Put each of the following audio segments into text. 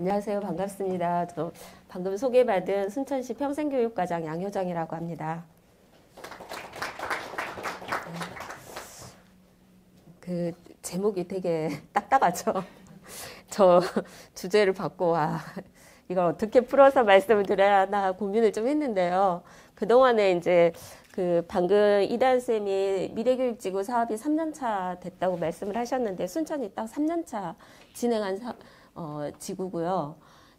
안녕하세요. 반갑습니다. 저 방금 소개받은 순천시 평생교육과장 양효정이라고 합니다. 그 제목이 되게 딱딱하죠. 저 주제를 받고 이걸 어떻게 풀어서 말씀을 드려야 하나 고민을 좀 했는데요. 그동안에 이제 그 방금 이다은 쌤이 미래교육지구 사업이 3년차 됐다고 말씀을 하셨는데 순천이 딱 3년차 진행한 지구고요.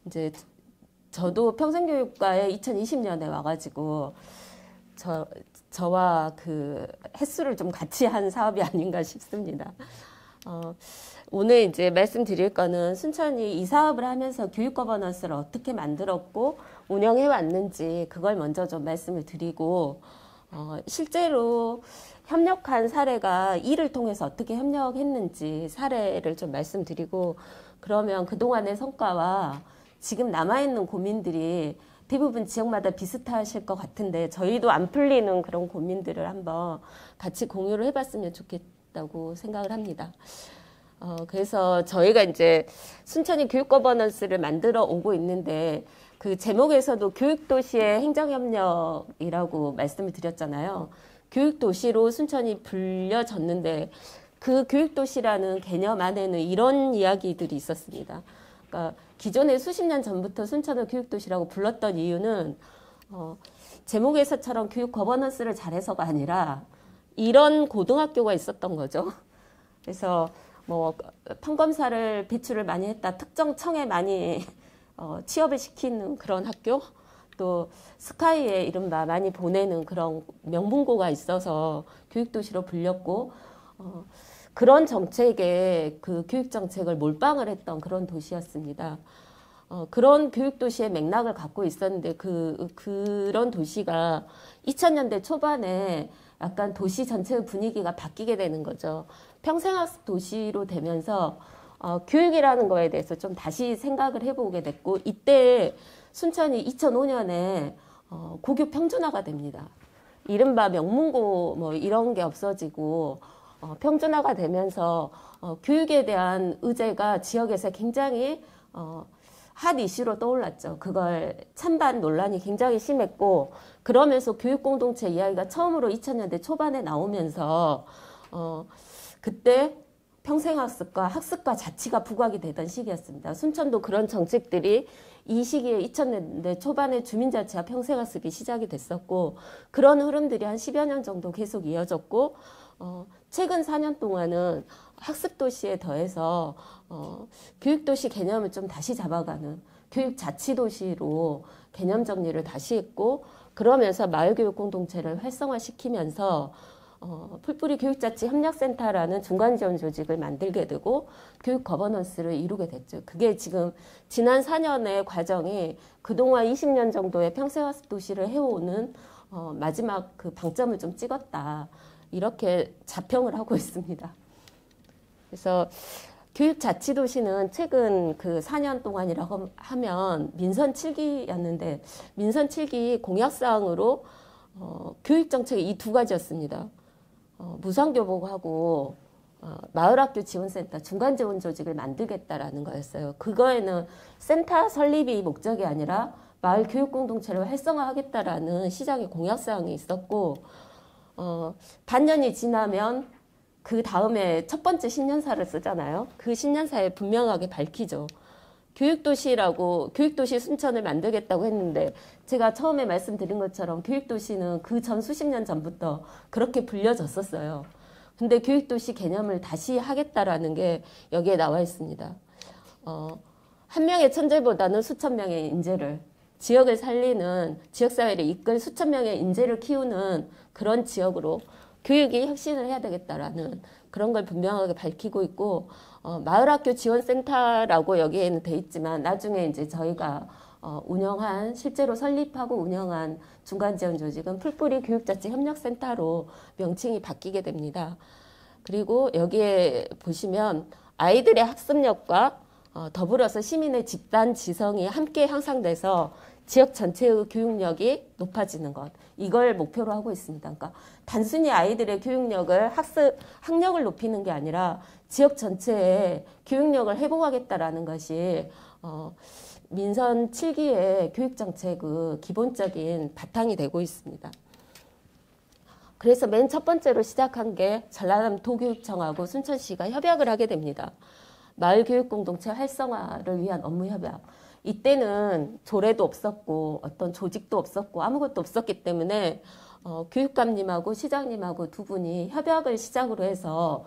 이제 저도 평생교육과에 2020년에 와가지고 저와 그 횟수를 좀 같이 한 사업이 아닌가 싶습니다. 오늘 이제 말씀드릴 거는 순천이 이 사업을 하면서 교육 거버넌스를 어떻게 만들었고 운영해 왔는지 그걸 먼저 좀 말씀을 드리고 실제로 협력한 사례가 이를 통해서 어떻게 협력했는지 사례를 좀 말씀드리고 그러면 그동안의 성과와 지금 남아있는 고민들이 대부분 지역마다 비슷하실 것 같은데 저희도 안 풀리는 그런 고민들을 한번 같이 공유를 해봤으면 좋겠다고 생각을 합니다. 그래서 저희가 이제 순천이 교육 거버넌스를 만들어 오고 있는데 그 제목에서도 교육도시의 행정협력이라고 말씀을 드렸잖아요. 교육도시로 순천이 불려졌는데 그 교육도시라는 개념 안에는 이런 이야기들이 있었습니다. 그러니까 기존에 수십 년 전부터 순천을 교육도시라고 불렀던 이유는 제목에서처럼 교육 거버넌스를 잘해서가 아니라 이런 고등학교가 있었던 거죠. 그래서 뭐 판검사를 배출을 많이 했다. 특정 청에 많이 취업을 시키는 그런 학교, 또 스카이에 이른바 많이 보내는 그런 명문고가 있어서 교육도시로 불렸고 그런 정책에 그 교육정책을 몰빵을 했던 그런 도시였습니다. 그런 교육도시의 맥락을 갖고 있었는데 그런 도시가 2000년대 초반에 약간 도시 전체의 분위기가 바뀌게 되는 거죠. 평생학습 도시로 되면서 교육이라는 거에 대해서 좀 다시 생각을 해보게 됐고 이때 순천이 2005년에 고교 평준화가 됩니다. 이른바 명문고 뭐 이런 게 없어지고 평준화가 되면서 교육에 대한 의제가 지역에서 굉장히 핫 이슈로 떠올랐죠. 그걸 찬반 논란이 굉장히 심했고 그러면서 교육공동체 이야기가 처음으로 2000년대 초반에 나오면서 그때 평생학습과 학습과 자치가 부각이 되던 시기였습니다. 순천도 그런 정책들이 이 시기에 2000년대 초반에 주민자치와 평생학습이 시작이 됐었고 그런 흐름들이 한 10여 년 정도 계속 이어졌고 최근 4년 동안은 학습도시에 더해서 교육도시 개념을 좀 다시 잡아가는 교육자치도시로 개념 정리를 다시 했고 그러면서 마을교육공동체를 활성화시키면서 풀뿌리 교육자치 협력센터라는 중간지원 조직을 만들게 되고 교육 거버넌스를 이루게 됐죠. 그게 지금 지난 4년의 과정이 그동안 20년 정도의 평생학습 도시를 해오는 마지막 그 방점을 좀 찍었다. 이렇게 자평을 하고 있습니다. 그래서 교육자치도시는 최근 그 4년 동안이라고 하면 민선 7기였는데 민선 7기 공약사항으로 교육정책이 이 두 가지였습니다. 무상교복하고 마을학교 지원센터 중간지원 조직을 만들겠다라는 거였어요. 그거에는 센터 설립이 목적이 아니라 마을 교육공동체를 활성화하겠다라는 시장의 공약사항이 있었고 반년이 지나면 그 다음에 첫 번째 신년사를 쓰잖아요. 그 신년사에 분명하게 밝히죠. 교육도시 순천을 만들겠다고 했는데 제가 처음에 말씀드린 것처럼 교육도시는 그 전 수십 년 전부터 그렇게 불려졌었어요. 근데 교육도시 개념을 다시 하겠다라는 게 여기에 나와 있습니다. 한 명의 천재보다는 수천 명의 인재를 지역을 살리는 지역사회를 이끌 수천 명의 인재를 키우는 그런 지역으로 교육이 혁신을 해야 되겠다라는 그런 걸 분명하게 밝히고 있고 마을학교 지원센터라고 여기에는 돼 있지만 나중에 이제 저희가 실제로 설립하고 운영한 중간지원 조직은 풀뿌리 교육자치 협력센터로 명칭이 바뀌게 됩니다. 그리고 여기에 보시면 아이들의 학습력과 더불어서 시민의 집단 지성이 함께 향상돼서 지역 전체의 교육력이 높아지는 것. 이걸 목표로 하고 있습니다. 그러니까 단순히 아이들의 교육력을 학력을 높이는 게 아니라 지역 전체의 교육력을 회복하겠다라는 것이 민선 7기의 교육정책 그 기본적인 바탕이 되고 있습니다. 그래서 맨 첫 번째로 시작한 게 전라남 도교육청하고 순천시가 협약을 하게 됩니다. 마을교육공동체 활성화를 위한 업무 협약. 이때는 조례도 없었고 어떤 조직도 없었고 아무것도 없었기 때문에 교육감님하고 시장님하고 두 분이 협약을 시작으로 해서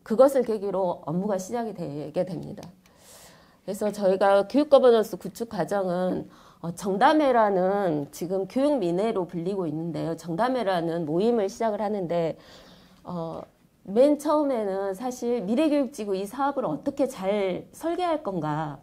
그것을 계기로 업무가 시작이 되게 됩니다. 그래서 저희가 교육거버넌스 구축 과정은 정담회라는 지금 교육민회로 불리고 있는데요. 정담회라는 모임을 시작을 하는데 맨 처음에는 사실 미래교육지구 이 사업을 어떻게 잘 설계할 건가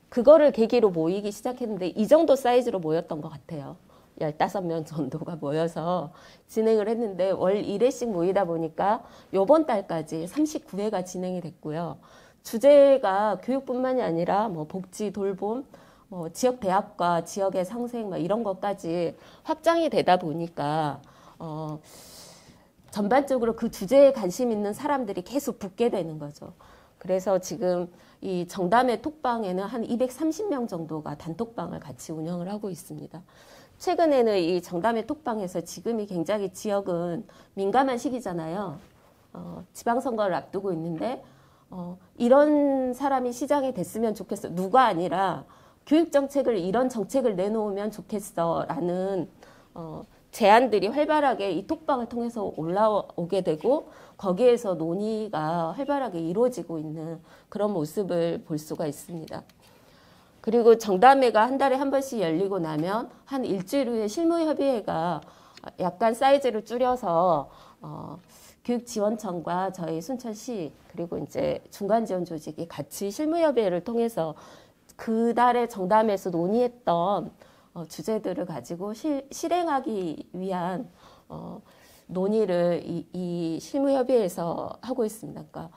그거를 계기로 모이기 시작했는데 이 정도 사이즈로 모였던 것 같아요. 15명 정도가 모여서 진행을 했는데 월 1회씩 모이다 보니까 요번 달까지 39회가 진행이 됐고요. 주제가 교육뿐만이 아니라 뭐 복지, 돌봄, 지역 대학과 지역의 상생 이런 것까지 확장이 되다 보니까 전반적으로 그 주제에 관심 있는 사람들이 계속 붙게 되는 거죠. 그래서 지금 이 정담회 톡방에는 한 230명 정도가 단톡방을 같이 운영을 하고 있습니다. 최근에는 이 정담회 톡방에서 지금이 굉장히 지역은 민감한 시기잖아요. 지방선거를 앞두고 있는데 이런 사람이 시장이 됐으면 좋겠어. 누가 아니라 교육정책을 이런 정책을 내놓으면 좋겠어 라는 제안들이 활발하게 이 톡방을 통해서 올라오게 되고 거기에서 논의가 활발하게 이루어지고 있는 그런 모습을 볼 수가 있습니다. 그리고 정담회가 한 달에 한 번씩 열리고 나면 한 일주일 후에 실무협의회가 약간 사이즈를 줄여서 교육지원청과 저희 순천시 그리고 이제 중간지원 조직이 같이 실무협의회를 통해서 그 달에 정담회에서 논의했던 주제들을 가지고 실행하기 위한 논의를 이 실무협의회에서 하고 있습니다. 그러니까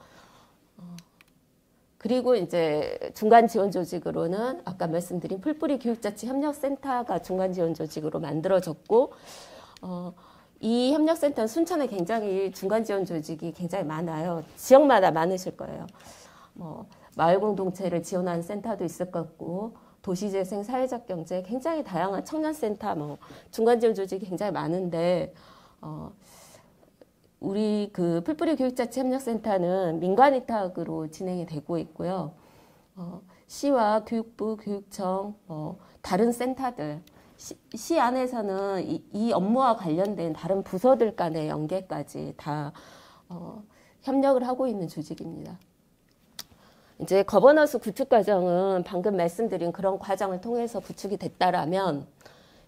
그리고 이제 중간지원 조직으로는 아까 말씀드린 풀뿌리 교육자치 협력센터가 중간지원 조직으로 만들어졌고 이 협력센터는 순천에 굉장히 중간지원 조직이 굉장히 많아요. 지역마다 많으실 거예요. 마을공동체를 지원하는 센터도 있을 것 같고 도시재생, 사회적 경제 굉장히 다양한 청년센터, 중간지원 조직이 굉장히 많은데 우리 그 풀뿌리 교육자치 협력센터는 민관 위탁으로 진행이 되고 있고요. 시와 교육부, 교육청, 다른 센터들, 시 안에서는 이 업무와 관련된 다른 부서들 간의 연계까지 다 협력을 하고 있는 조직입니다. 이제 거버넌스 구축 과정은 방금 말씀드린 그런 과정을 통해서 구축이 됐다라면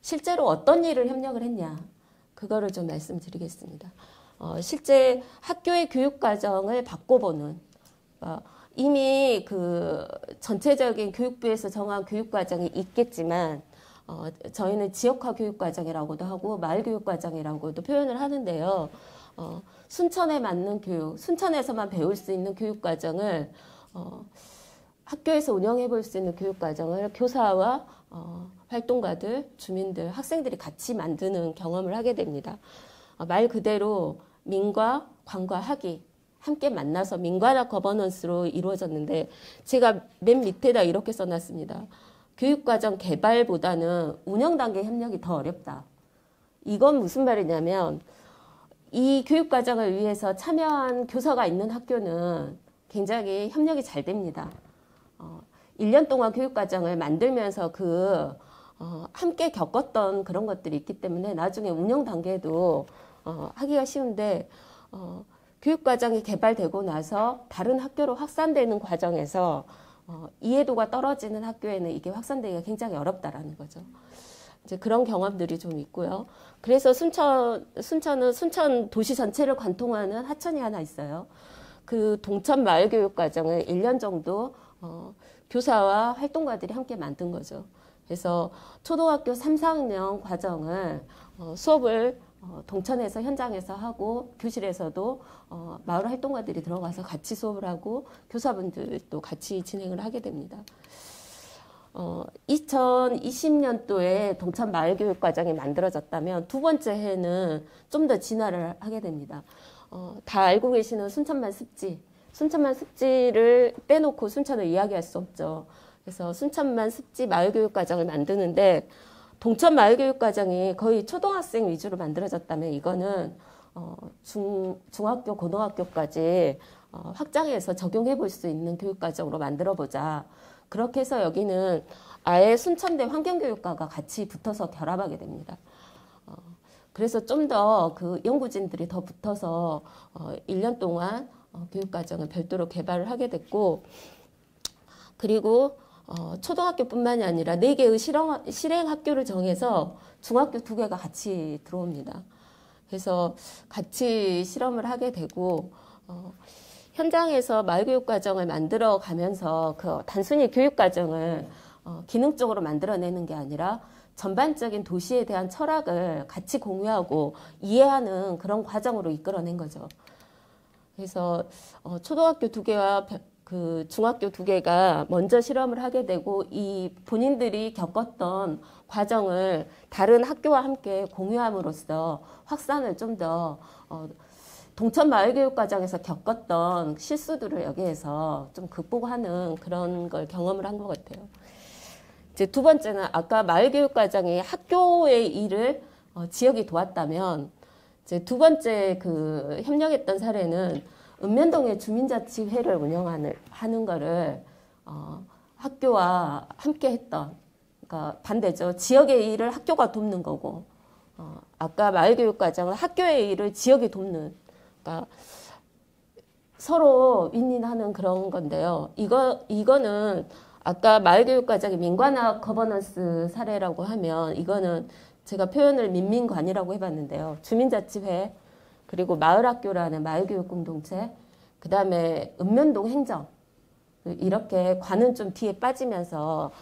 실제로 어떤 일을 협력을 했냐 그거를 좀 말씀드리겠습니다. 실제 학교의 교육 과정을 바꿔보는 이미 그 전체적인 교육부에서 정한 교육 과정이 있겠지만 저희는 지역화 교육 과정이라고도 하고 마을 교육 과정이라고도 표현을 하는데요. 순천에 맞는 교육, 순천에서만 배울 수 있는 교육 과정을 학교에서 운영해 볼 수 있는 교육 과정을 교사와 활동가들, 주민들, 학생들이 같이 만드는 경험을 하게 됩니다. 말 그대로 민과, 관과 학이 함께 만나서 민관학 거버넌스로 이루어졌는데 제가 맨 밑에다 이렇게 써놨습니다. 교육과정 개발보다는 운영 단계 협력이 더 어렵다. 이건 무슨 말이냐면 이 교육과정을 위해서 참여한 교사가 있는 학교는 굉장히 협력이 잘 됩니다. 1년 동안 교육과정을 만들면서 함께 겪었던 그런 것들이 있기 때문에 나중에 운영 단계도 하기가 쉬운데 교육과정이 개발되고 나서 다른 학교로 확산되는 과정에서 이해도가 떨어지는 학교에는 이게 확산되기가 굉장히 어렵다라는 거죠. 이제 그런 경험들이 좀 있고요. 그래서 순천은 순천 도시 전체를 관통하는 하천이 하나 있어요. 그 동천 마을 교육 과정을 1년 정도 교사와 활동가들이 함께 만든 거죠. 그래서 초등학교 3, 4학년 과정을 수업을 동천에서 현장에서 하고 교실에서도 마을 활동가들이 들어가서 같이 수업을 하고 교사분들도 같이 진행을 하게 됩니다. 2020년도에 동천 마을교육과정이 만들어졌다면 두 번째 해는 좀 더 진화를 하게 됩니다. 다 알고 계시는 순천만 습지. 순천만 습지를 빼놓고 순천을 이야기할 수 없죠. 그래서 순천만 습지 마을교육과정을 만드는데 동천 마을교육과정이 거의 초등학생 위주로 만들어졌다면 이거는 중학교, 고등학교까지 확장해서 적용해 볼 수 있는 교육과정으로 만들어보자. 그렇게 해서 여기는 아예 순천대 환경교육과가 같이 붙어서 결합하게 됩니다. 그래서 좀 더 그 연구진들이 더 붙어서 1년 동안 교육과정을 별도로 개발을 하게 됐고, 그리고 초등학교뿐만이 아니라 4개의 실행 학교를 정해서 중학교 2개가 같이 들어옵니다. 그래서 같이 실험을 하게 되고 현장에서 마을교육과정을 만들어 가면서 그 단순히 교육과정을 기능적으로 만들어내는 게 아니라 전반적인 도시에 대한 철학을 같이 공유하고 이해하는 그런 과정으로 이끌어낸 거죠. 그래서 초등학교 2개와 그 중학교 2개가 먼저 실험을 하게 되고 이 본인들이 겪었던 과정을 다른 학교와 함께 공유함으로써 확산을 좀 더 동천 마을교육과정에서 겪었던 실수들을 여기에서 좀 극복하는 그런 걸 경험을 한 것 같아요. 이제 두 번째는 아까 마을교육과정이 학교의 일을 지역이 도왔다면 이제 두 번째 그 협력했던 사례는 읍면동의 주민자치회를 운영하는 거를 학교와 함께 했던, 그러니까 반대죠. 지역의 일을 학교가 돕는 거고 아까 마을교육과정은 학교의 일을 지역이 돕는, 그러니까 서로 윈윈하는 그런 건데요. 이거는 아까 마을교육과정이 민관학 거버넌스 사례라고 하면 이거는 제가 표현을 민민관이라고 해봤는데요. 주민자치회, 그리고 마을학교라는 마을교육공동체, 그 다음에 읍면동 행정, 이렇게 관은 좀 뒤에 빠지면서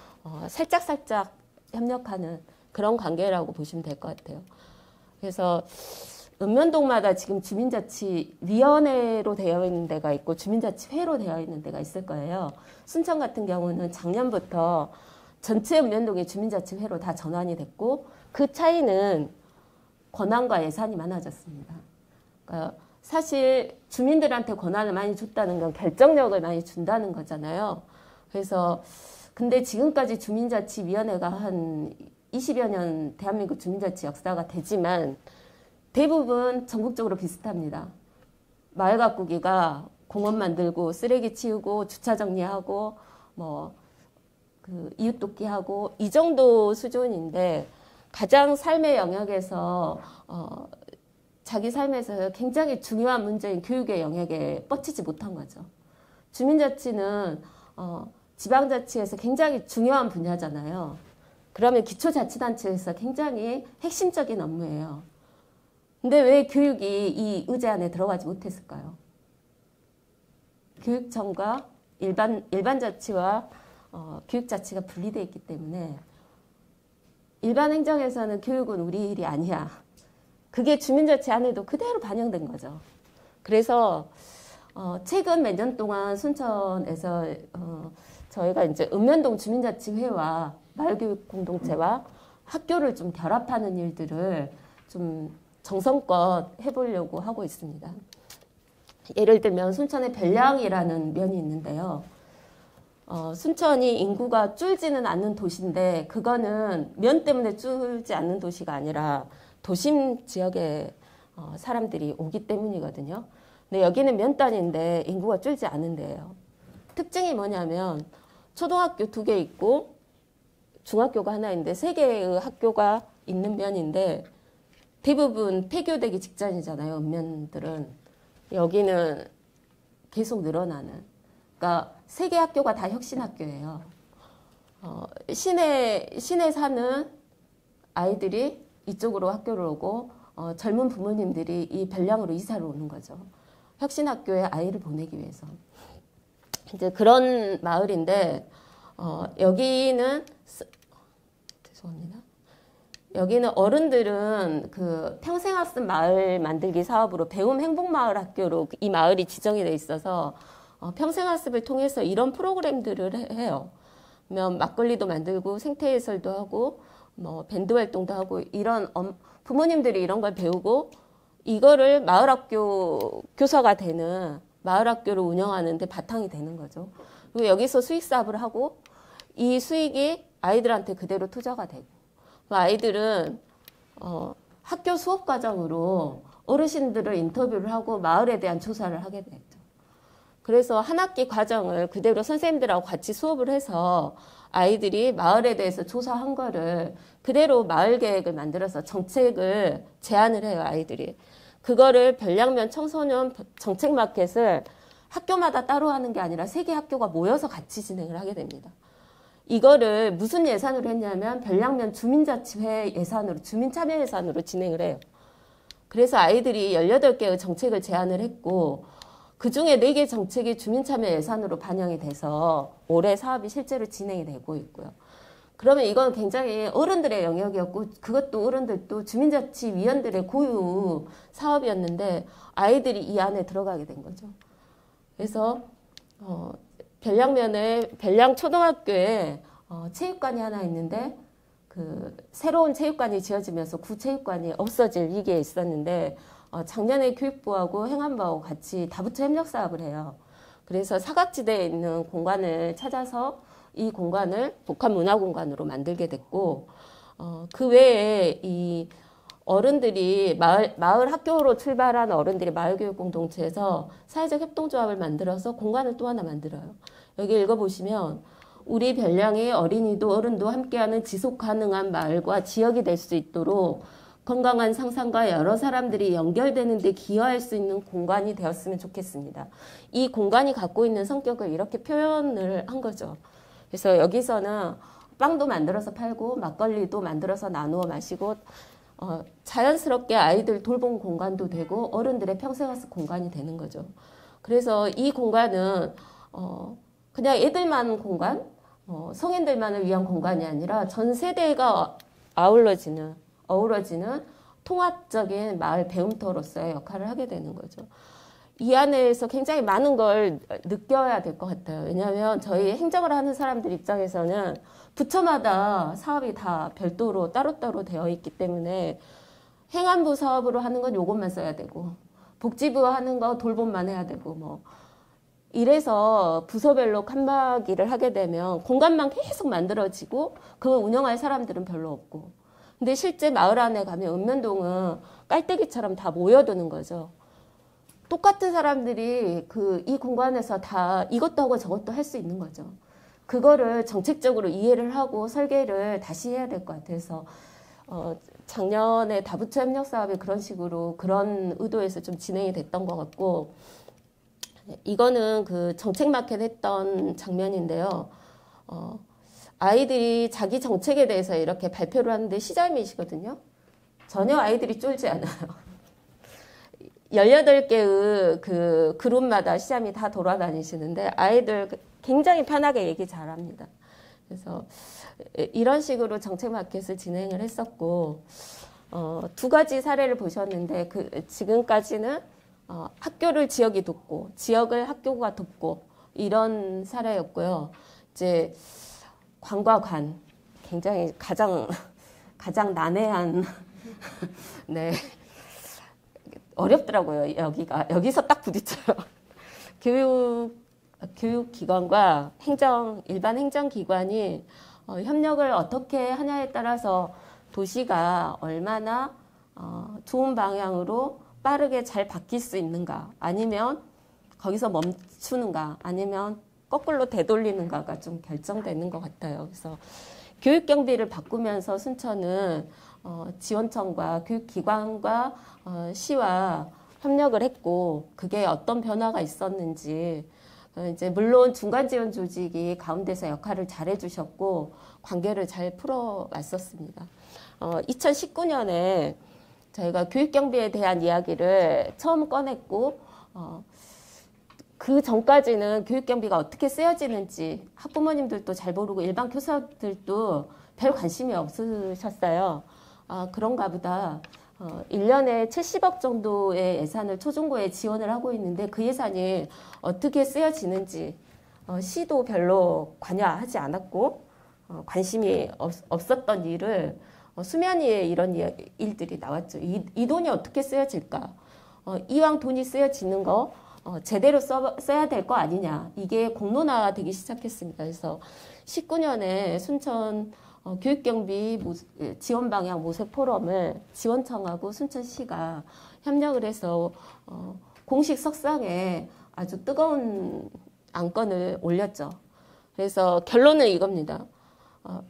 살짝살짝 협력하는 그런 관계라고 보시면 될 것 같아요. 그래서 읍면동마다 지금 주민자치위원회로 되어 있는 데가 있고 주민자치회로 되어 있는 데가 있을 거예요. 순천 같은 경우는 작년부터 전체 읍면동이 주민자치회로 다 전환이 됐고 그 차이는 권한과 예산이 많아졌습니다. 그러니까 사실 주민들한테 권한을 많이 줬다는 건 결정력을 많이 준다는 거잖아요. 그래서 근데 지금까지 주민자치위원회가 한 20여 년 대한민국 주민자치 역사가 되지만 대부분 전국적으로 비슷합니다. 마을 가꾸기가 공원 만들고 쓰레기 치우고 주차 정리하고 그 이웃 돕기하고 이 정도 수준인데 가장 삶의 영역에서 자기 삶에서 굉장히 중요한 문제인 교육의 영역에 뻗치지 못한 거죠. 주민자치는 지방자치에서 굉장히 중요한 분야잖아요. 그러면 기초자치단체에서 굉장히 핵심적인 업무예요. 근데 왜 교육이 이 의제 안에 들어가지 못했을까요? 교육청과 일반자치와 교육자치가 분리되어 있기 때문에 일반 행정에서는 교육은 우리 일이 아니야. 그게 주민자치 안에도 그대로 반영된 거죠. 그래서 최근 몇 년 동안 순천에서 저희가 이제 읍면동 주민자치회와 마을교육공동체와 학교를 좀 결합하는 일들을 좀 정성껏 해보려고 하고 있습니다. 예를 들면 순천의 별량이라는 면이 있는데요. 순천이 인구가 줄지는 않는 도시인데 그거는 면 때문에 줄지 않는 도시가 아니라 도심 지역에 사람들이 오기 때문이거든요. 근데 여기는 면 단위인데 인구가 줄지 않은 데예요. 특징이 뭐냐면 초등학교 2개 있고 중학교가 하나 있는데 3개의 학교가 있는 면인데 대부분 폐교되기 직전이잖아요. 읍면들은. 여기는 계속 늘어나는. 그러니까 3개 학교가 다 혁신학교예요. 시내 사는 아이들이 이쪽으로 학교를 오고 젊은 부모님들이 이 별량으로 이사를 오는 거죠. 혁신학교에 아이를 보내기 위해서. 이제 그런 마을인데 여기는 죄송합니다. 여기는 어른들은 그 평생학습 마을 만들기 사업으로 배움 행복마을 학교로 이 마을이 지정이 돼 있어서 평생학습을 통해서 이런 프로그램들을 해요. 그러면 막걸리도 만들고 생태해설도 하고 밴드 활동도 하고 이런 부모님들이 이런 걸 배우고 이거를 마을학교 교사가 되는 마을 학교를 운영하는데 바탕이 되는 거죠. 그리고 여기서 수익 사업을 하고 이 수익이 아이들한테 그대로 투자가 되고 아이들은 학교 수업 과정으로 어르신들을 인터뷰를 하고 마을에 대한 조사를 하게 되죠. 그래서 한 학기 과정을 그대로 선생님들하고 같이 수업을 해서 아이들이 마을에 대해서 조사한 거를 그대로 마을 계획을 만들어서 정책을 제안을 해요, 아이들이. 그거를 별량면 청소년 정책 마켓을 학교마다 따로 하는 게 아니라 세 개 학교가 모여서 같이 진행을 하게 됩니다. 이거를 무슨 예산으로 했냐면 별량면 주민자치회 예산으로, 주민참여 예산으로 진행을 해요. 그래서 아이들이 18개의 정책을 제안을 했고 그 중에 4개 정책이 주민참여 예산으로 반영이 돼서 올해 사업이 실제로 진행이 되고 있고요. 그러면 이건 굉장히 어른들의 영역이었고 그것도 어른들도 주민자치위원들의 고유 사업이었는데 아이들이 이 안에 들어가게 된 거죠. 그래서 별량면에 별량초등학교에 체육관이 하나 있는데 그 새로운 체육관이 지어지면서 구체육관이 없어질 위기에 있었는데 작년에 교육부하고 행안부하고 같이 다부처 협력 사업을 해요. 그래서 사각지대에 있는 공간을 찾아서 이 공간을 복합문화공간으로 만들게 됐고 그 외에 이 어른들이 마을 학교로 출발한 어른들이 마을교육공동체에서 사회적 협동조합을 만들어서 공간을 또 하나 만들어요. 여기 읽어보시면 우리 별량의 어린이도 어른도 함께하는 지속가능한 마을과 지역이 될 수 있도록 건강한 상상과 여러 사람들이 연결되는 데 기여할 수 있는 공간이 되었으면 좋겠습니다. 이 공간이 갖고 있는 성격을 이렇게 표현을 한 거죠. 그래서 여기서는 빵도 만들어서 팔고 막걸리도 만들어서 나누어 마시고 자연스럽게 아이들 돌봄 공간도 되고 어른들의 평생학습 공간이 되는 거죠. 그래서 이 공간은 그냥 애들만 공간, 성인들만을 위한 공간이 아니라 전 세대가 어우러지는 통합적인 마을 배움터로서의 역할을 하게 되는 거죠. 이 안에서 굉장히 많은 걸 느껴야 될 것 같아요. 왜냐하면 저희 행정을 하는 사람들 입장에서는 부처마다 사업이 다 별도로 따로따로 되어 있기 때문에 행안부 사업으로 하는 건 요것만 써야 되고 복지부 하는 거 돌봄만 해야 되고 뭐 이래서 부서별로 칸막이를 하게 되면 공간만 계속 만들어지고 그걸 운영할 사람들은 별로 없고 근데 실제 마을 안에 가면 읍면동은 깔때기처럼 다 모여드는 거죠. 똑같은 사람들이 이 공간에서 다 이것도 하고 저것도 할 수 있는 거죠. 그거를 정책적으로 이해를 하고 설계를 다시 해야 될 것 같아서 작년에 다부처 협력 사업이 그런 식으로 그런 의도에서 좀 진행이 됐던 것 같고 이거는 그 정책 마켓 했던 장면인데요. 아이들이 자기 정책에 대해서 이렇게 발표를 하는데 시절미시거든요. 전혀 아이들이 쫄지 않아요. 18개의 그 그룹마다 시장이 다 돌아다니시는데 아이들 굉장히 편하게 얘기 잘합니다. 그래서 이런 식으로 정책 마켓을 진행을 했었고 2가지 사례를 보셨는데 지금까지는 학교를 지역이 돕고 지역을 학교가 돕고 이런 사례였고요. 이제 관과관 굉장히 가장 난해한 네. 어렵더라고요. 여기서 딱 부딪혀요. 교육기관과 일반 행정기관이 협력을 어떻게 하냐에 따라서 도시가 얼마나 좋은 방향으로 빠르게 잘 바뀔 수 있는가 아니면 거기서 멈추는가 아니면 거꾸로 되돌리는가가 좀 결정되는 것 같아요. 그래서 교육경비를 바꾸면서 순천은 지원청과 교육기관과 시와 협력을 했고 그게 어떤 변화가 있었는지 이제 물론 중간 지원 조직이 가운데서 역할을 잘 해주셨고 관계를 잘 풀어왔었습니다. 2019년에 저희가 교육경비에 대한 이야기를 처음 꺼냈고 그 전까지는 교육경비가 어떻게 쓰여지는지 학부모님들도 잘 모르고 일반 교사들도 별 관심이 없으셨어요. 그런가 보다. 1년에 70억 정도의 예산을 초중고에 지원을 하고 있는데 그 예산이 어떻게 쓰여지는지 시도 별로 관여하지 않았고 관심이 없었던 일을 수면 위에 이런 일들이 나왔죠. 이 돈이 어떻게 쓰여질까? 이왕 돈이 쓰여지는 거 제대로 써야 될 거 아니냐. 이게 공론화되기 시작했습니다. 그래서 19년에 순천 교육경비 지원 방향 모색 포럼을 지원청하고 순천시가 협력을 해서 공식 석상에 아주 뜨거운 안건을 올렸죠. 그래서 결론은 이겁니다.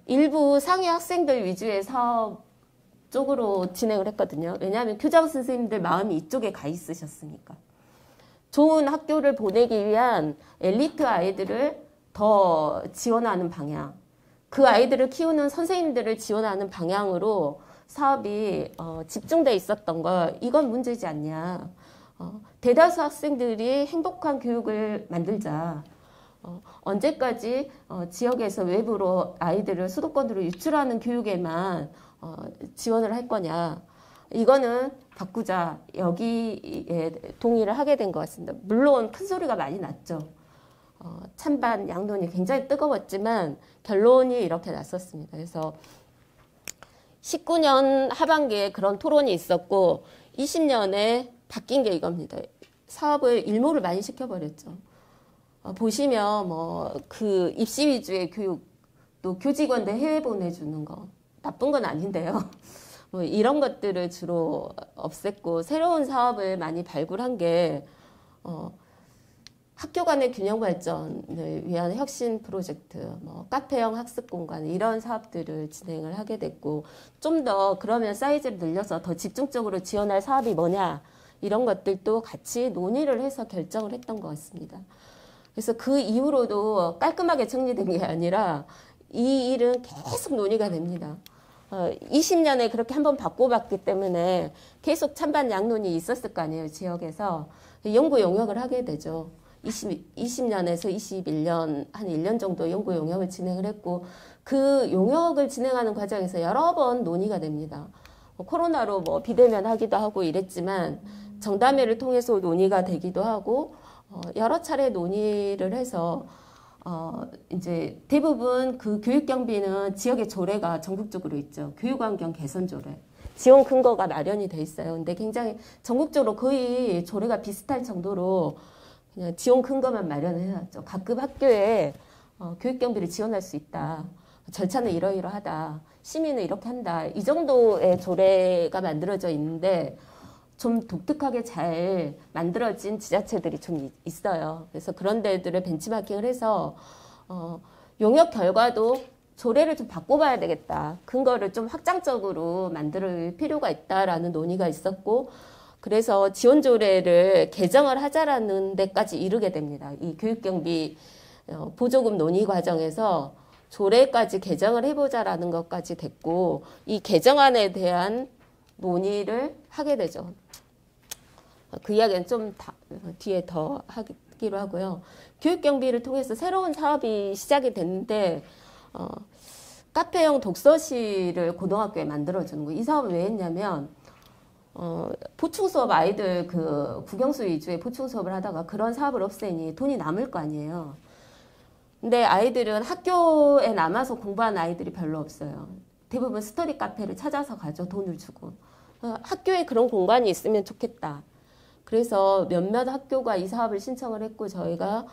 일부 상위 학생들 위주의 사업 쪽으로 진행을 했거든요. 왜냐하면 교장 선생님들 마음이 이쪽에 가 있으셨으니까. 좋은 학교를 보내기 위한 엘리트 아이들을 더 지원하는 방향, 그 아이들을 키우는 선생님들을 지원하는 방향으로 사업이 집중돼 있었던 거, 이건 문제지 않냐. 대다수 학생들이 행복한 교육을 만들자. 언제까지 지역에서 외부로 아이들을 수도권으로 유출하는 교육에만 지원을 할 거냐. 이거는 바꾸자. 여기에 동의를 하게 된 것 같습니다. 물론 큰 소리가 많이 났죠. 찬반 양론이 굉장히 뜨거웠지만 결론이 이렇게 났었습니다. 그래서 19년 하반기에 그런 토론이 있었고 20년에 바뀐 게 이겁니다. 사업을 일모를 많이 시켜버렸죠. 보시면 그 입시 위주의 교육, 또 교직원들 해외 보내주는 거 나쁜 건 아닌데요. 이런 것들을 주로 없앴고 새로운 사업을 많이 발굴한 게 학교 간의 균형 발전을 위한 혁신 프로젝트, 카페형 학습 공간 이런 사업들을 진행을 하게 됐고 좀 더 그러면 사이즈를 늘려서 더 집중적으로 지원할 사업이 뭐냐 이런 것들도 같이 논의를 해서 결정을 했던 것 같습니다. 그래서 그 이후로도 깔끔하게 정리된 게 아니라 이 일은 계속 논의가 됩니다. 20년에 그렇게 한번 바꿔봤기 때문에 계속 찬반 양론이 있었을 거 아니에요, 지역에서. 연구 용역을 하게 되죠. 20년에서 21년, 한 1년 정도 연구 용역을 진행을 했고, 그 용역을 진행하는 과정에서 여러 번 논의가 됩니다. 코로나로 비대면 하기도 하고 이랬지만, 정담회를 통해서 논의가 되기도 하고, 여러 차례 논의를 해서, 이제 대부분 그 교육경비는 지역의 조례가 전국적으로 있죠. 교육환경 개선 조례. 지원 근거가 마련이 돼 있어요. 근데 굉장히 전국적으로 거의 조례가 비슷할 정도로 그냥 지원 근거만 마련을 해놨죠. 각급 학교에 교육경비를 지원할 수 있다. 절차는 이러이러하다. 시민은 이렇게 한다. 이 정도의 조례가 만들어져 있는데 좀 독특하게 잘 만들어진 지자체들이 좀 있어요. 그래서 그런 데들을 벤치마킹을 해서 용역 결과도 조례를 좀 바꿔봐야 되겠다. 근거를 좀 확장적으로 만들 필요가 있다라는 논의가 있었고 그래서 지원 조례를 개정을 하자라는 데까지 이르게 됩니다. 이 교육경비 보조금 논의 과정에서 조례까지 개정을 해보자라는 것까지 됐고 이 개정안에 대한 논의를 하게 되죠. 그 이야기는 좀 뒤에 더 하기로 하고요. 교육경비를 통해서 새로운 사업이 시작이 됐는데 카페형 독서실을 고등학교에 만들어주는 거예요. 이 사업을 왜 했냐면 보충수업 아이들 그 국영수 위주의 보충수업을 하다가 그런 사업을 없애니 돈이 남을 거 아니에요. 근데 아이들은 학교에 남아서 공부하는 아이들이 별로 없어요. 대부분 스터디 카페를 찾아서 가죠. 돈을 주고. 학교에 그런 공간이 있으면 좋겠다. 그래서 몇몇 학교가 이 사업을 신청을 했고 저희가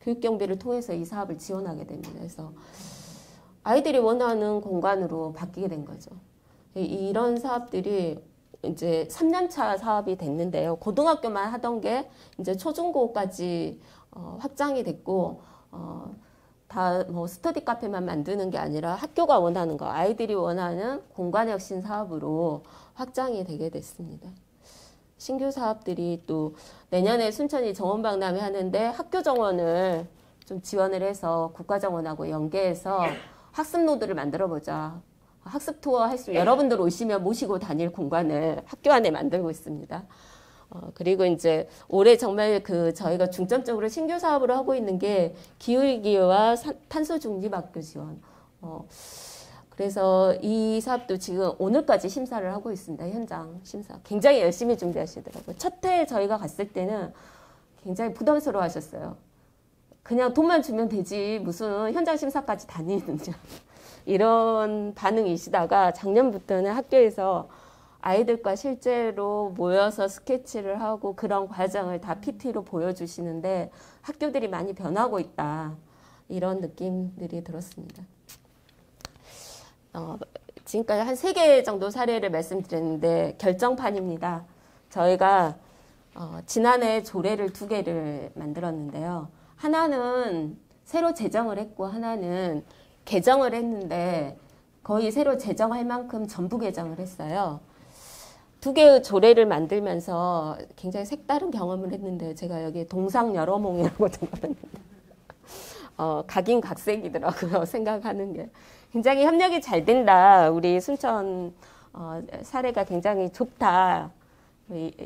교육경비를 통해서 이 사업을 지원하게 됩니다. 그래서 아이들이 원하는 공간으로 바뀌게 된 거죠. 이런 사업들이 이제 3년차 사업이 됐는데요. 고등학교만 하던 게 이제 초중고까지 확장이 됐고 다 스터디 카페만 만드는 게 아니라 학교가 원하는 거, 아이들이 원하는 공간혁신 사업으로 확장이 되게 됐습니다. 신규 사업들이 또 내년에 순천이 정원박람회 하는데 학교 정원을 좀 지원을 해서 국가정원하고 연계해서 학습 노드를 만들어보자. 학습 투어 할 수, 여러분들 오시면 모시고 다닐 공간을 학교 안에 만들고 있습니다. 그리고 이제 올해 정말 저희가 중점적으로 신규 사업으로 하고 있는 게 기후위기와 탄소 중립학교 지원. 그래서 이 사업도 지금 오늘까지 심사를 하고 있습니다. 현장 심사. 굉장히 열심히 준비하시더라고요. 첫 해 저희가 갔을 때는 굉장히 부담스러워 하셨어요. 그냥 돈만 주면 되지 무슨 현장 심사까지 다니는지 이런 반응이시다가 작년부터는 학교에서 아이들과 실제로 모여서 스케치를 하고 그런 과정을 다 PT로 보여주시는데 학교들이 많이 변하고 있다. 이런 느낌들이 들었습니다. 지금까지 한 3개 정도 사례를 말씀드렸는데 결정판입니다. 저희가 지난해 조례를 2개를 만들었는데요. 하나는 새로 제정을 했고 하나는 개정을 했는데 거의 새로 제정할 만큼 전부 개정을 했어요. 2개의 조례를 만들면서 굉장히 색다른 경험을 했는데 제가 여기 동상여러몽이라고 적어놨는데 각인각색이더라고요. 생각하는 게. 굉장히 협력이 잘 된다. 우리 순천 사례가 굉장히 좋다.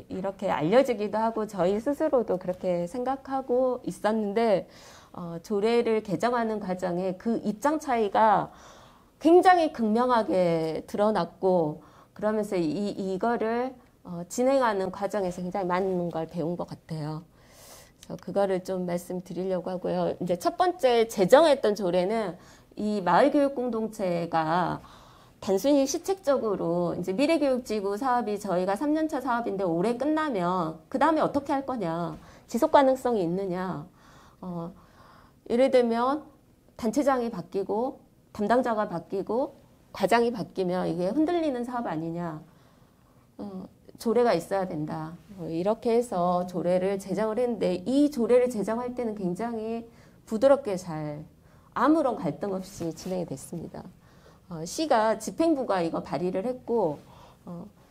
이렇게 알려지기도 하고 저희 스스로도 그렇게 생각하고 있었는데 조례를 개정하는 과정에 그 입장 차이가 굉장히 극명하게 드러났고 그러면서 이거를 진행하는 과정에서 굉장히 많은 걸 배운 것 같아요. 그래서 그거를 좀 말씀드리려고 하고요. 이제 첫 번째 제정했던 조례는 이 마을교육 공동체가 단순히 시책적으로 이제 미래교육지구 사업이 저희가 3년차 사업인데 올해 끝나면 그 다음에 어떻게 할 거냐, 지속 가능성이 있느냐. 예를 들면 단체장이 바뀌고 담당자가 바뀌고 과장이 바뀌면 이게 흔들리는 사업 아니냐. 조례가 있어야 된다. 이렇게 해서 조례를 제정을 했는데 이 조례를 제정할 때는 굉장히 부드럽게 잘 아무런 갈등 없이 진행이 됐습니다. 시가 집행부가 이거 발의를 했고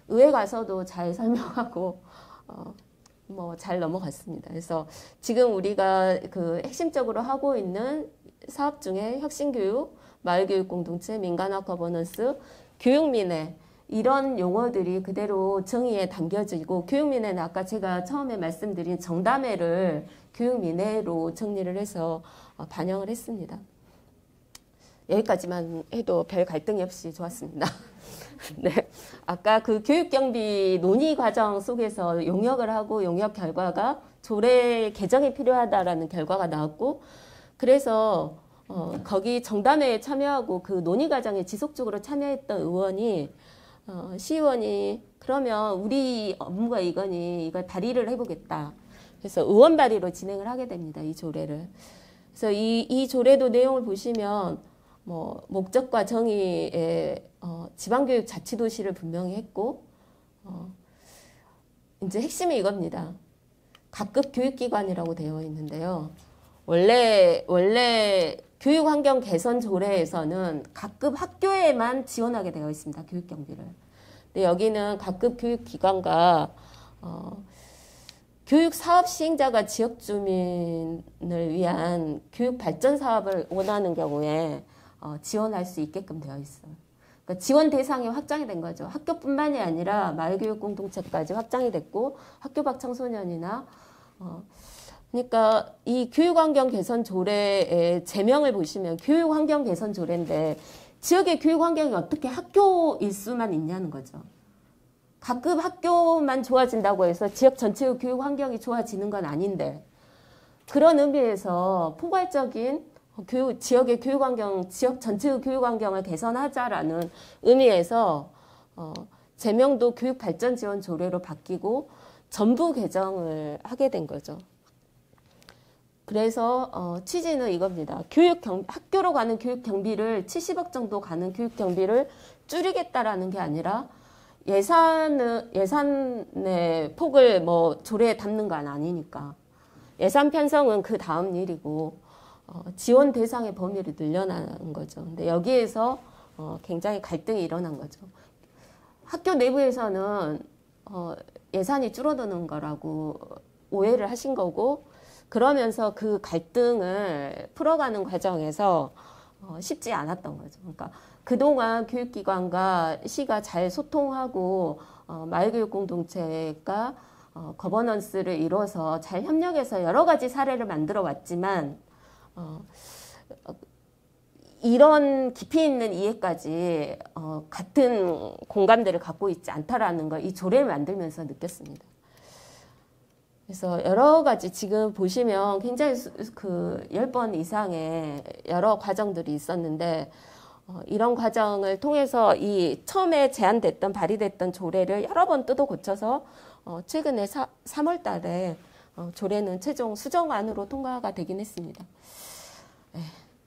의회 가서도 잘 설명하고 뭐 잘 넘어갔습니다. 그래서 지금 우리가 그 핵심적으로 하고 있는 사업 중에 혁신교육, 마을교육 공동체, 민간화 거버넌스, 교육민회 이런 용어들이 그대로 정의에 담겨지고 교육민회는 아까 제가 처음에 말씀드린 정담회를 교육민회로 정리를 해서 반영을 했습니다. 여기까지만 해도 별 갈등이 없이 좋았습니다. 네, 아까 그 교육경비 논의 과정 속에서 용역을 하고 용역 결과가 조례 개정이 필요하다라는 결과가 나왔고 그래서 거기 정담회에 참여하고 그 논의 과정에 지속적으로 참여했던 의원이 시의원이 그러면 우리 업무가 이거니 이걸 발의를 해보겠다. 그래서 의원 발의로 진행을 하게 됩니다. 이 조례를. 그래서 이 조례도 내용을 보시면 뭐 목적과 정의에 지방교육 자치도시를 분명히 했고 이제 핵심이 이겁니다. 각급 교육기관이라고 되어 있는데요. 원래 교육환경 개선 조례에서는 각급 학교에만 지원하게 되어 있습니다. 교육경비를. 근데 여기는 각급 교육기관과 교육사업 시행자가 지역주민을 위한 교육발전 사업을 원하는 경우에 지원할 수 있게끔 되어 있어요. 그러니까 지원 대상이 확장이 된 거죠. 학교뿐만이 아니라 마을교육 공동체까지 확장이 됐고 학교 밖 청소년이나 그러니까 이 교육환경 개선 조례의 제명을 보시면 교육환경 개선 조례인데 지역의 교육환경이 어떻게 학교일 수만 있냐는 거죠. 각급 학교만 좋아진다고 해서 지역 전체의 교육환경이 좋아지는 건 아닌데 그런 의미에서 포괄적인 지역의 교육환경, 지역 전체의 교육환경을 개선하자라는 의미에서 제명도 교육발전지원 조례로 바뀌고 전부 개정을 하게 된 거죠. 그래서 취지는 이겁니다. 학교로 가는 교육 경비를 70억 정도 가는 교육 경비를 줄이겠다라는 게 아니라 예산의 폭을 뭐 조례에 담는 건 아니니까 예산 편성은 그 다음 일이고 지원 대상의 범위를 늘려나는 거죠. 근데 여기에서 굉장히 갈등이 일어난 거죠. 학교 내부에서는 예산이 줄어드는 거라고 오해를 하신 거고 그러면서 그 갈등을 풀어가는 과정에서 쉽지 않았던 거죠. 그러니까 그동안 교육기관과 시가 잘 소통하고 마을교육 공동체가 거버넌스를 이뤄서 잘 협력해서 여러 가지 사례를 만들어 왔지만 이런 깊이 있는 이해까지 같은 공감대를 갖고 있지 않다라는 걸 이 조례를 만들면서 느꼈습니다. 그래서 여러 가지 지금 보시면 굉장히 그 10번 이상의 여러 과정들이 있었는데 이런 과정을 통해서 이 처음에 제안됐던 발의됐던 조례를 여러 번 뜯어 고쳐서 최근에 3월 달에 조례는 최종 수정안으로 통과가 되긴 했습니다.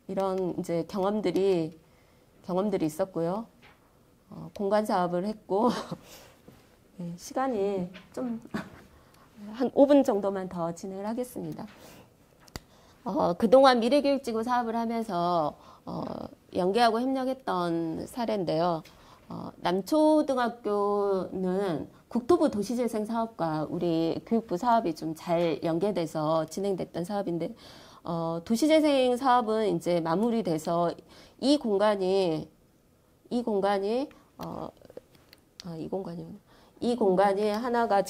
이런 이제 경험들이 있었고요. 공간 사업을 했고 시간이 좀 한 5분 정도만 더 진행을 하겠습니다. 그동안 미래교육지구 사업을 하면서 연계하고 협력했던 사례인데요. 남초등학교는 국토부 도시재생 사업과 우리 교육부 사업이 좀 잘 연계돼서 진행됐던 사업인데 도시재생 사업은 이제 마무리돼서 이 공간이 하나가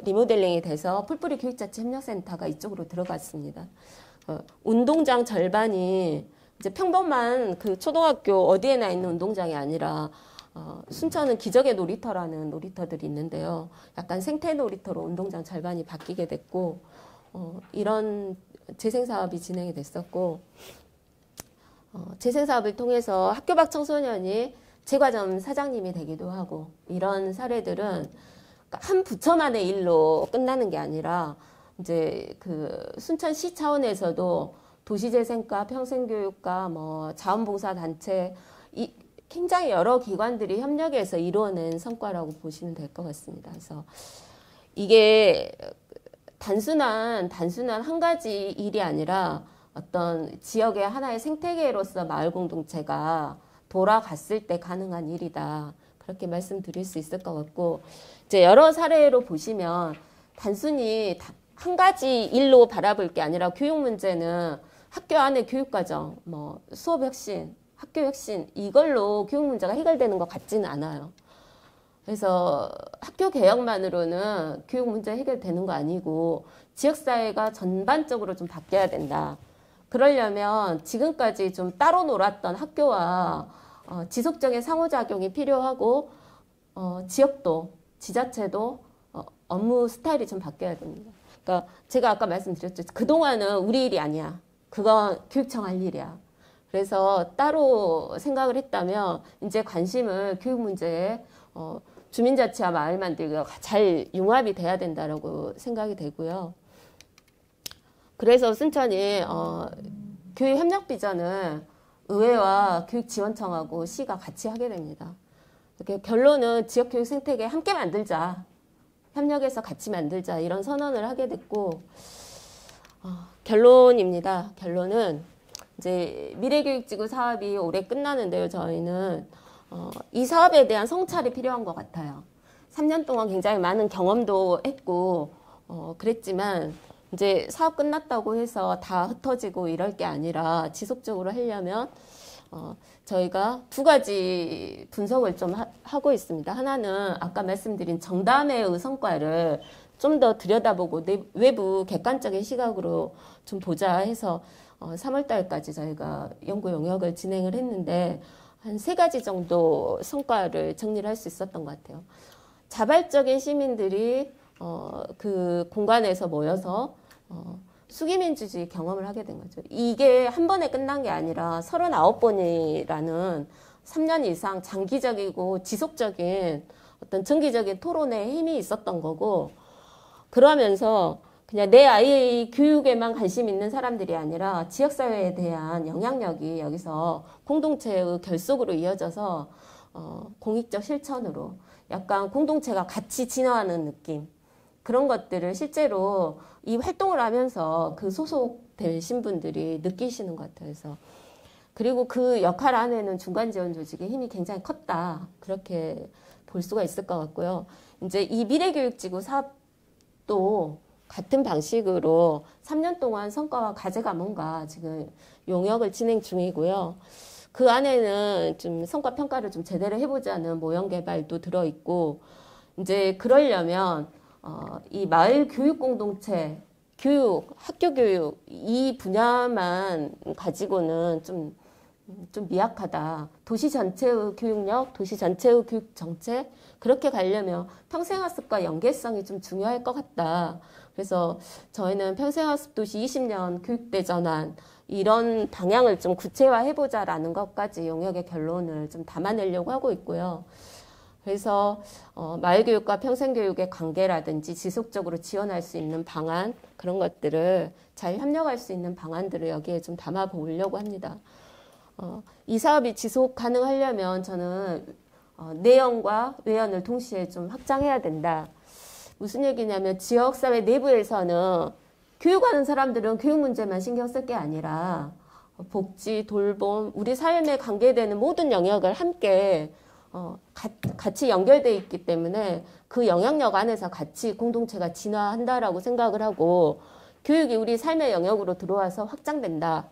리모델링이 돼서 풀뿌리 교육자치 협력센터가 이쪽으로 들어갔습니다. 운동장 절반이 이제 평범한 그 초등학교 어디에나 있는 운동장이 아니라 순천은 기적의 놀이터라는 놀이터들이 있는데요. 약간 생태 놀이터로 운동장 절반이 바뀌게 됐고 이런 재생 사업이 진행이 됐었고 재생 사업을 통해서 학교 밖 청소년이 제과점 사장님이 되기도 하고 이런 사례들은 한 부처만의 일로 끝나는 게 아니라 이제 그 순천시 차원에서도 도시재생과 평생교육과 자원봉사단체 굉장히 여러 기관들이 협력해서 이루어낸 성과라고 보시면 될 것 같습니다. 그래서 이게 단순한 한 가지 일이 아니라 어떤 지역의 하나의 생태계로서 마을 공동체가 돌아갔을 때 가능한 일이다. 그렇게 말씀드릴 수 있을 것 같고 이제 여러 사례로 보시면 단순히 한 가지 일로 바라볼 게 아니라 교육 문제는 학교 안에 교육과정, 수업 혁신, 학교 혁신 이걸로 교육 문제가 해결되는 것 같지는 않아요. 그래서 학교 개혁만으로는 교육 문제 해결되는 거 아니고 지역사회가 전반적으로 좀 바뀌어야 된다. 그러려면 지금까지 좀 따로 놀았던 학교와 지속적인 상호작용이 필요하고 지역도, 지자체도 업무 스타일이 좀 바뀌어야 됩니다. 그러니까 제가 아까 말씀드렸죠. 그동안은 우리 일이 아니야. 그건 교육청 할 일이야. 그래서 따로 생각을 했다면 이제 관심을 교육 문제에 주민자치와 마을 만들기가 잘 융합이 돼야 된다라고 생각이 되고요. 그래서 순천이 교육 협력 비전을 의회와 교육지원청하고 시가 같이 하게 됩니다. 이렇게 결론은 지역교육 생태계 함께 만들자. 협력해서 같이 만들자. 이런 선언을 하게 됐고 결론입니다. 결론은 이제 미래교육지구 사업이 올해 끝나는데요. 저희는 이 사업에 대한 성찰이 필요한 것 같아요. 3년 동안 굉장히 많은 경험도 했고 그랬지만 이제 사업 끝났다고 해서 다 흩어지고 이럴 게 아니라 지속적으로 하려면 저희가 두 가지 분석을 좀 하고 있습니다. 하나는 아까 말씀드린 정담회의 성과를 좀 더 들여다보고 외부 객관적인 시각으로 좀 보자 해서 3월 달까지 저희가 연구 용역을 진행을 했는데 한 3가지 정도 성과를 정리를 할 수 있었던 것 같아요. 자발적인 시민들이 그 공간에서 모여서 수기민주주의 경험을 하게 된 거죠. 이게 한 번에 끝난 게 아니라 39번이라는 3년 이상 장기적이고 지속적인 어떤 정기적인 토론의 힘이 있었던 거고 그러면서 그냥 내 아이의 교육에만 관심 있는 사람들이 아니라 지역사회에 대한 영향력이 여기서 공동체의 결속으로 이어져서 공익적 실천으로 약간 공동체가 같이 진화하는 느낌 그런 것들을 실제로 이 활동을 하면서 그 소속되신 분들이 느끼시는 것 같아서 그리고 그 역할 안에는 중간지원 조직의 힘이 굉장히 컸다 그렇게 볼 수가 있을 것 같고요. 이제 이 미래교육지구 사업도 같은 방식으로 3년 동안 성과와 과제가 뭔가 지금 용역을 진행 중이고요. 그 안에는 좀 성과 평가를 좀 제대로 해보자는 모형 개발도 들어있고 이제 그러려면 이 마을 교육 공동체, 교육, 학교 교육 이 분야만 가지고는 좀 미약하다. 도시 전체의 교육력, 도시 전체의 교육 정책 그렇게 가려면 평생학습과 연계성이 좀 중요할 것 같다. 그래서 저희는 평생학습도시 20년 교육대 전환 이런 방향을 좀 구체화해보자라는 것까지 용역의 결론을 좀 담아내려고 하고 있고요. 그래서 마을교육과 평생교육의 관계라든지 지속적으로 지원할 수 있는 방안 그런 것들을 잘 협력할 수 있는 방안들을 여기에 좀 담아보려고 합니다. 이 사업이 지속 가능하려면 저는 내연과 외연을 동시에 좀 확장해야 된다. 무슨 얘기냐면 지역사회 내부에서는 교육하는 사람들은 교육 문제만 신경 쓸 게 아니라 복지, 돌봄, 우리 삶에 관계되는 모든 영역을 함께 같이 연결돼 있기 때문에 그 영향력 안에서 같이 공동체가 진화한다라고 생각을 하고 교육이 우리 삶의 영역으로 들어와서 확장된다.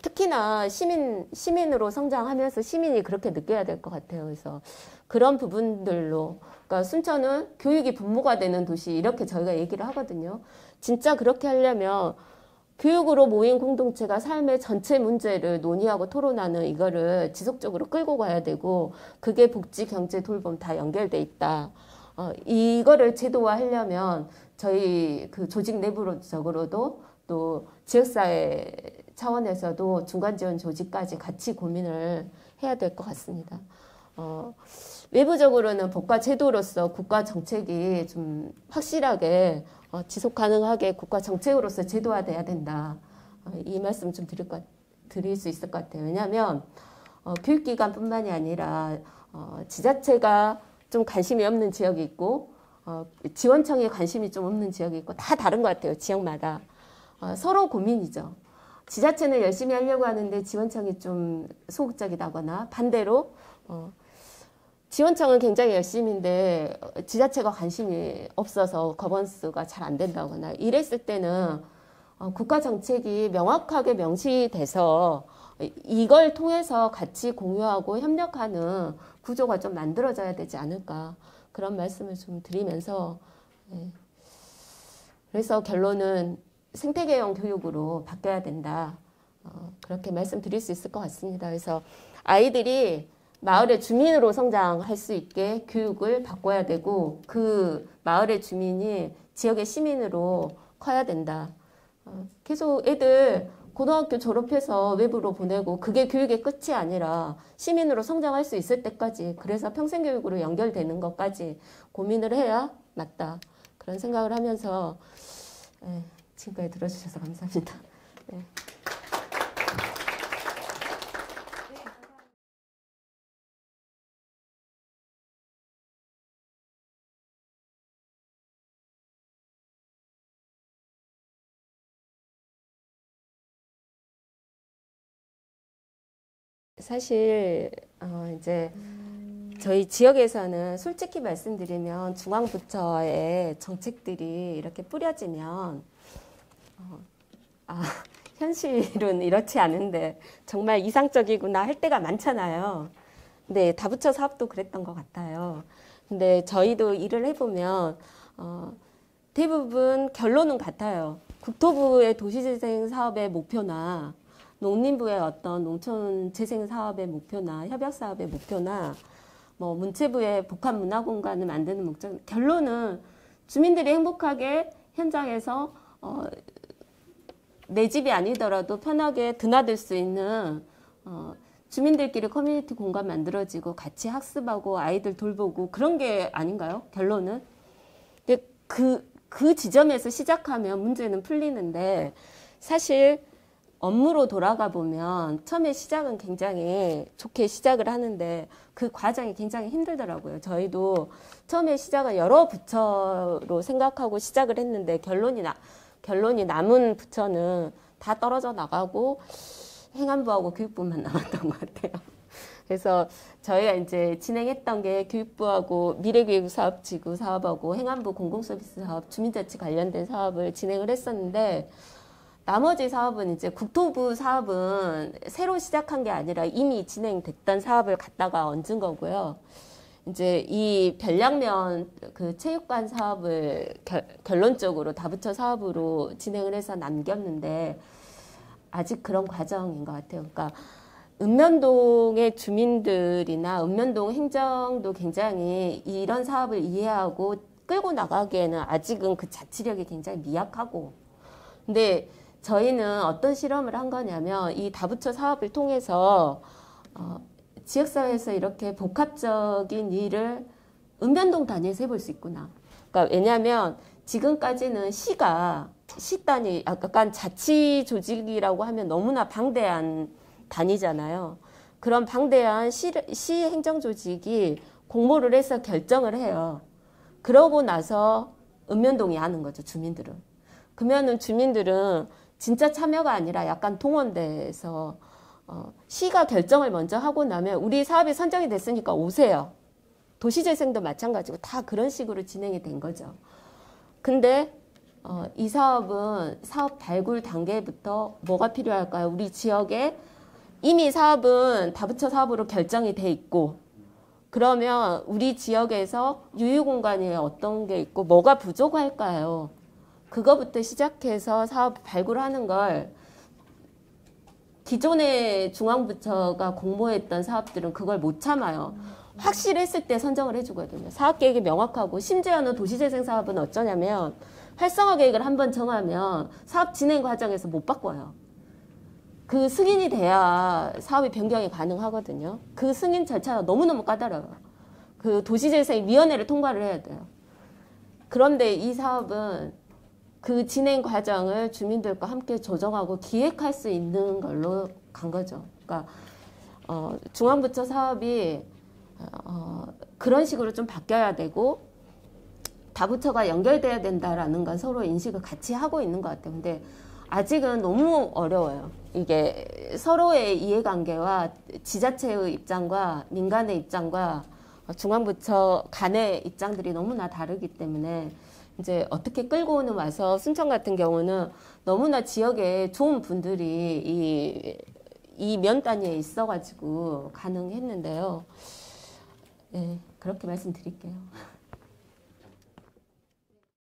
특히나 시민으로 성장하면서 시민이 그렇게 느껴야 될 것 같아요. 그래서 그런 부분들로, 그러니까 순천은 교육이 분모가 되는 도시 이렇게 저희가 얘기를 하거든요. 진짜 그렇게 하려면 교육으로 모인 공동체가 삶의 전체 문제를 논의하고 토론하는 이거를 지속적으로 끌고 가야 되고 그게 복지, 경제, 돌봄 다 연결돼 있다. 이거를 제도화하려면 저희 그 조직 내부적으로도 또 지역사회 차원에서도 중간지원 조직까지 같이 고민을 해야 될 것 같습니다. 외부적으로는 법과 제도로서 국가 정책이 좀 확실하게 지속 가능하게 국가 정책으로서 제도화돼야 된다. 이 말씀 좀 드릴 수 있을 것 같아요. 왜냐하면 교육기관뿐만이 아니라 지자체가 좀 관심이 없는 지역이 있고 지원청에 관심이 좀 없는 지역이 있고 다 다른 것 같아요. 지역마다. 서로 고민이죠. 지자체는 열심히 하려고 하는데 지원청이 좀 소극적이다거나 반대로 지원청은 굉장히 열심인데 지자체가 관심이 없어서 거번수가 잘 안 된다거나 이랬을 때는 국가 정책이 명확하게 명시돼서 이걸 통해서 같이 공유하고 협력하는 구조가 좀 만들어져야 되지 않을까 그런 말씀을 좀 드리면서 그래서 결론은 생태계형 교육으로 바뀌어야 된다. 그렇게 말씀드릴 수 있을 것 같습니다. 그래서 아이들이 마을의 주민으로 성장할 수 있게 교육을 바꿔야 되고 그 마을의 주민이 지역의 시민으로 커야 된다. 계속 애들 고등학교 졸업해서 외부로 보내고 그게 교육의 끝이 아니라 시민으로 성장할 수 있을 때까지 그래서 평생교육으로 연결되는 것까지 고민을 해야 맞다. 그런 생각을 하면서 지금까지 들어주셔서 감사합니다. 네. 사실 이제 저희 지역에서는 솔직히 말씀드리면 중앙부처의 정책들이 이렇게 뿌려지면 현실은 이렇지 않은데 정말 이상적이구나 할 때가 많잖아요. 근데 다부처 사업도 그랬던 것 같아요. 근데 저희도 일을 해보면 대부분 결론은 같아요. 국토부의 도시재생 사업의 목표나 농림부의 어떤 농촌 재생 사업의 목표나 협약 사업의 목표나 뭐 문체부의 복합 문화 공간을 만드는 목적 결론은 주민들이 행복하게 현장에서 내 집이 아니더라도 편하게 드나들 수 있는 주민들끼리 커뮤니티 공간 만들어지고 같이 학습하고 아이들 돌보고 그런 게 아닌가요? 결론은. 근데 그 지점에서 시작하면 문제는 풀리는데 사실 업무로 돌아가 보면 처음에 시작은 굉장히 좋게 시작을 하는데 그 과정이 굉장히 힘들더라고요. 저희도 처음에 시작은 여러 부처로 생각하고 시작을 했는데 결론이 남은 부처는 다 떨어져 나가고 행안부하고 교육부만 남았던 것 같아요. 그래서 저희가 이제 진행했던 게 교육부하고 미래교육사업지구 사업하고 행안부 공공서비스 사업, 주민자치 관련된 사업을 진행을 했었는데 나머지 사업은 이제 국토부 사업은 새로 시작한 게 아니라 이미 진행됐던 사업을 갖다가 얹은 거고요. 이제 이 별량면 그 체육관 사업을 결론적으로 다부처 사업으로 진행을 해서 남겼는데 아직 그런 과정인 것 같아요. 그러니까 읍면동의 주민들이나 읍면동 행정도 굉장히 이런 사업을 이해하고 끌고 나가기에는 아직은 그 자치력이 굉장히 미약하고, 근데 저희는 어떤 실험을 한 거냐면 이 다부처 사업을 통해서 지역사회에서 이렇게 복합적인 일을 읍면동 단위에서 해볼 수 있구나. 그러니까 왜냐하면 지금까지는 시 단위, 약간 자치 조직이라고 하면 너무나 방대한 단위잖아요. 그런 방대한 시 행정 조직이 공모를 해서 결정을 해요. 그러고 나서 읍면동이 하는 거죠, 주민들은. 그러면은 주민들은 진짜 참여가 아니라 약간 동원돼서 시가 결정을 먼저 하고 나면 우리 사업이 선정이 됐으니까 오세요. 도시재생도 마찬가지고 다 그런 식으로 진행이 된 거죠. 근데 이 사업은 사업 발굴 단계부터 뭐가 필요할까요? 우리 지역에 이미 사업은 다부처 사업으로 결정이 돼 있고, 그러면 우리 지역에서 유휴공간이 어떤 게 있고 뭐가 부족할까요? 그거부터 시작해서 사업 발굴하는 걸 기존의 중앙부처가 공모했던 사업들은 그걸 못 참아요. 확실했을 때 선정을 해주거든요. 사업계획이 명확하고, 심지어는 도시재생 사업은 어쩌냐면 활성화 계획을 한번 정하면 사업 진행 과정에서 못 바꿔요. 그 승인이 돼야 사업이 변경이 가능하거든요. 그 승인 절차가 너무너무 까다로워요. 그 도시재생위원회를 통과를 해야 돼요. 그런데 이 사업은 그 진행 과정을 주민들과 함께 조정하고 기획할 수 있는 걸로 간 거죠. 그러니까 중앙부처 사업이 그런 식으로 좀 바뀌어야 되고 다부처가 연결돼야 된다라는 건 서로 인식을 같이 하고 있는 것 같아요. 근데 아직은 너무 어려워요. 이게 서로의 이해관계와 지자체의 입장과 민간의 입장과 중앙부처 간의 입장들이 너무나 다르기 때문에 이제 어떻게 끌고 오는 와서 순천 같은 경우는 너무나 지역에 좋은 분들이 이 면 단위에 있어가지고 가능했는데요. 네, 그렇게 말씀드릴게요.